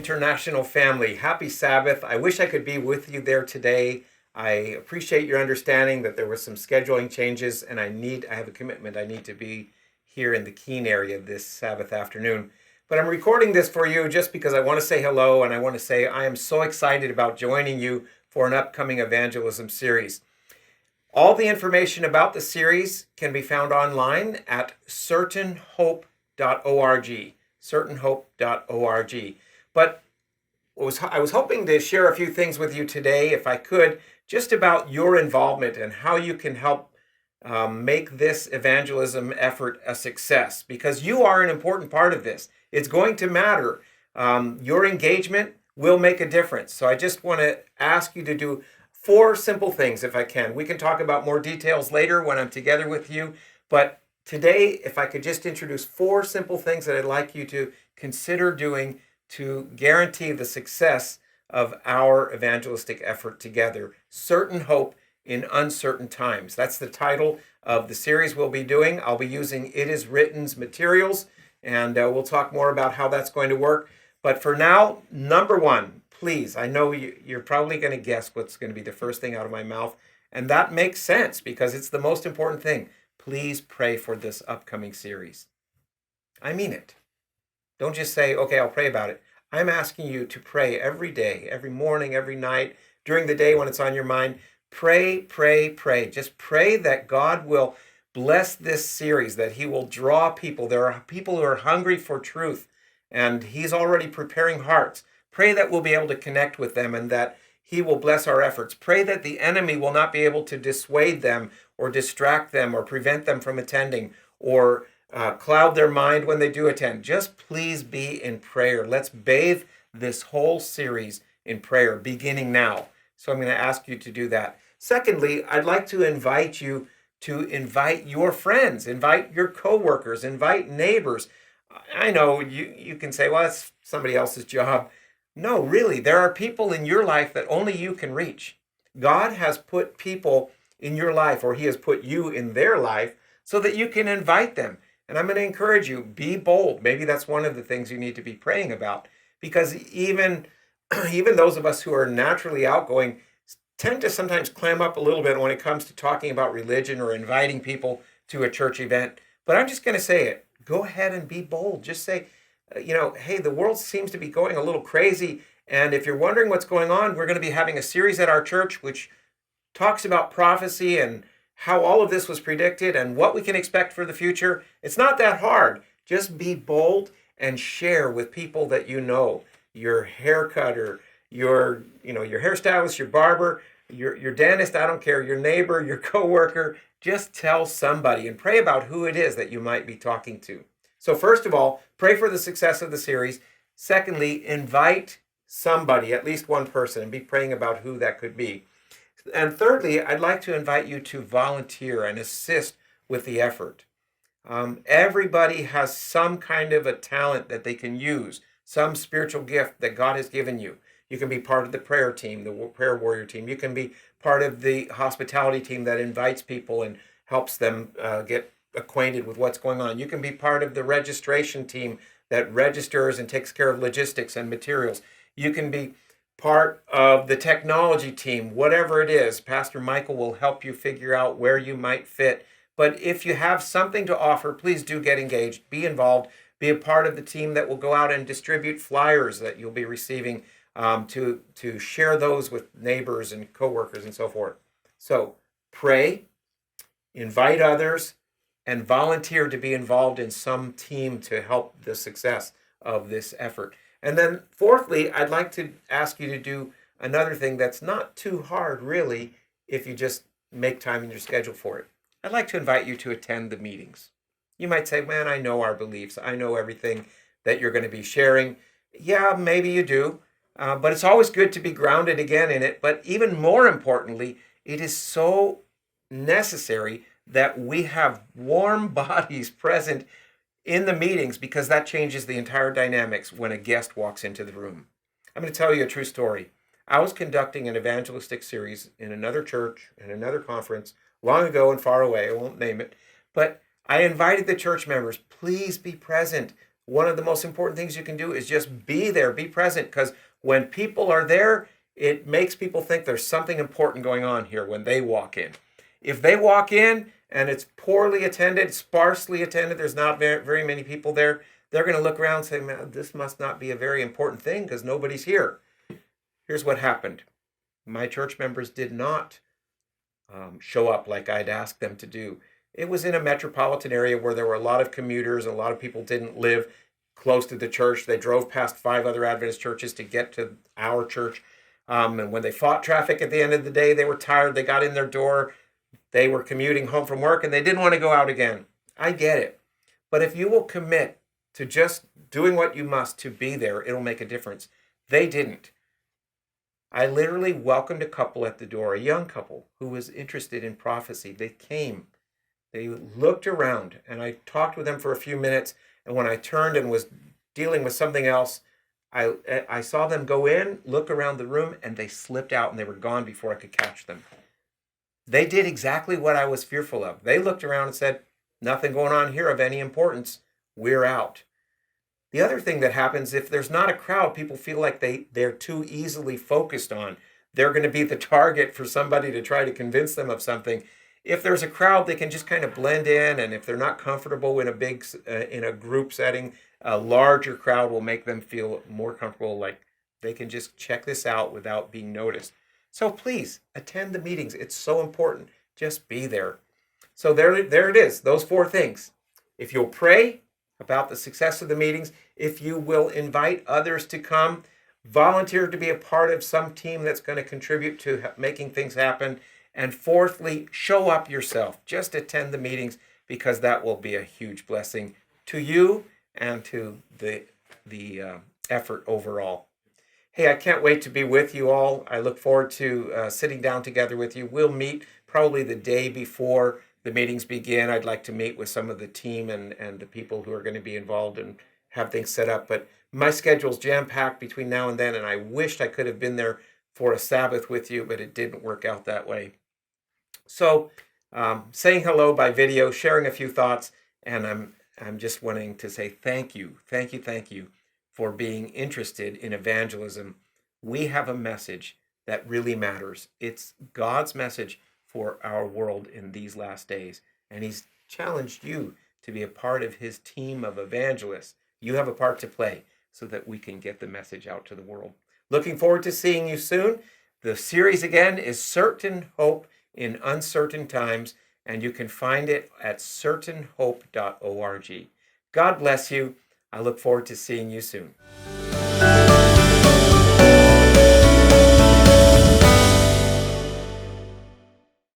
international family. Happy Sabbath. I wish I could be with you there today. I appreciate your understanding that there were some scheduling changes and I have a commitment. I need to be here in the Keene area this Sabbath afternoon. But I'm recording this for you just because I want to say hello and I want to say I am so excited about joining you for an upcoming evangelism series. All the information about the series can be found online at certainhope.org. Certainhope.org. But I was hoping to share a few things with you today, if I could, just about your involvement and how you can help make this evangelism effort a success, because you are an important part of this. It's going to matter. Your engagement will make a difference. So I just want to ask you to do 4 simple things, if I can. We can talk about more details later when I'm together with you. But today, if I could just introduce 4 simple things that I'd like you to consider doing to guarantee the success of our evangelistic effort together. Certain hope in uncertain times. That's the title of the series we'll be doing. I'll be using It Is Written's materials, and we'll talk more about how that's going to work. But for now, number 1, please, I know you're probably going to guess what's going to be the first thing out of my mouth, and that makes sense because it's the most important thing. Please pray for this upcoming series. I mean it. Don't just say, okay, I'll pray about it. I'm asking you to pray every day, every morning, every night, during the day when it's on your mind. Pray, pray, pray. Just pray that God will bless this series, that he will draw people. There are people who are hungry for truth, and he's already preparing hearts. Pray that we'll be able to connect with them and that he will bless our efforts. Pray that the enemy will not be able to dissuade them or distract them or prevent them from attending or cloud their mind when they do attend. Just please be in prayer. Let's bathe this whole series in prayer, beginning now. So I'm going to ask you to do that. Secondly, I'd like to invite you to invite your friends, invite your coworkers, invite neighbors. I know you can say, well, that's somebody else's job. No, really, there are people in your life that only you can reach. God has put people in your life, or he has put you in their life so that you can invite them. And I'm going to encourage you, be bold. Maybe that's one of the things you need to be praying about, because even those of us who are naturally outgoing tend to sometimes clam up a little bit when it comes to talking about religion or inviting people to a church event. But I'm just going to say it. Go ahead and be bold. Just say, hey, the world seems to be going a little crazy. And if you're wondering what's going on, we're going to be having a series at our church which talks about prophecy and how all of this was predicted and what we can expect for the future. It's not that hard. Just be bold and share with people that you know, your hair cutter, your hairstylist, your barber, your dentist, I don't care, your neighbor, your coworker. Just tell somebody and pray about who it is that you might be talking to. So first of all, pray for the success of the series. Secondly, invite somebody, at least one person, and be praying about who that could be. And thirdly, I'd like to invite you to volunteer and assist with the effort. Everybody has some kind of a talent that they can use, some spiritual gift that God has given you. You can be part of the prayer team, the prayer warrior team. You can be part of the hospitality team that invites people and helps them get acquainted with what's going on. You can be part of the registration team that registers and takes care of logistics and materials. You can be part of the technology team, whatever it is. Pastor Michael will help you figure out where you might fit. But if you have something to offer, please do get engaged, be involved, be a part of the team that will go out and distribute flyers that you'll be receiving to share those with neighbors and coworkers and so forth. So pray, invite others, and volunteer to be involved in some team to help the success of this effort. And then fourthly, I'd like to ask you to do another thing that's not too hard, really, if you just make time in your schedule for it. I'd like to invite you to attend the meetings. You might say, man, I know our beliefs. I know everything that you're going to be sharing. Yeah, maybe you do. But it's always good to be grounded again in it. But even more importantly, it is so necessary that we have warm bodies present in the meetings, because that changes the entire dynamics when a guest walks into the room. I'm going to tell you a true story. I was conducting an evangelistic series in another church, in another conference, long ago and far away. I won't name it. But I invited the church members, please be present. one of the most important things you can do is just be there, be present, because when people are there, it makes people think there's something important going on here when they walk in. If they walk in and it's poorly attended, sparsely attended, there's not very many people there, they're going to look around and say, man, this must not be a very important thing because nobody's here. Here's what happened. My church members did not show up like I'd asked them to do. It was in a metropolitan area where there were a lot of commuters. A lot of people didn't live close to the church. They drove past 5 other Adventist churches to get to our church. And when they fought traffic at the end of the day, they were tired. They got in their door. They were commuting home from work and they didn't want to go out again. I get it. But if you will commit to just doing what you must to be there, it'll make a difference. They didn't. I literally welcomed a couple at the door, a young couple who was interested in prophecy. They came, they looked around, and I talked with them for a few minutes. And when I turned and was dealing with something else, I saw them go in, look around the room, and they slipped out and they were gone before I could catch them. They did exactly what I was fearful of. They looked around and said, nothing going on here of any importance. We're out. The other thing that happens, if there's not a crowd, people feel like they're too easily focused on. They're going to be the target for somebody to try to convince them of something. If there's a crowd, they can just kind of blend in, and if they're not comfortable in a group setting, a larger crowd will make them feel more comfortable, like they can just check this out without being noticed. So please attend the meetings. It's so important. Just be there. So there it is. Those 4 things. If you'll pray about the success of the meetings, if you will invite others to come, volunteer to be a part of some team that's going to contribute to making things happen, and fourthly, show up yourself. Just attend the meetings, because that will be a huge blessing to you and to the effort overall. Hey, I can't wait to be with you all. I look forward to sitting down together with you. We'll meet probably the day before the meetings begin. I'd like to meet with some of the team and the people who are going to be involved and have things set up. But my schedule's jam-packed between now and then, and I wished I could have been there for a Sabbath with you, but it didn't work out that way. So saying hello by video, sharing a few thoughts, and I'm just wanting to say thank you for being interested in evangelism. We have a message that really matters. It's God's message for our world in these last days. And he's challenged you to be a part of his team of evangelists. You have a part to play so that we can get the message out to the world. Looking forward to seeing you soon. The series again is Certain Hope in Uncertain Times, and you can find it at certainhope.org. God bless you. I look forward to seeing you soon.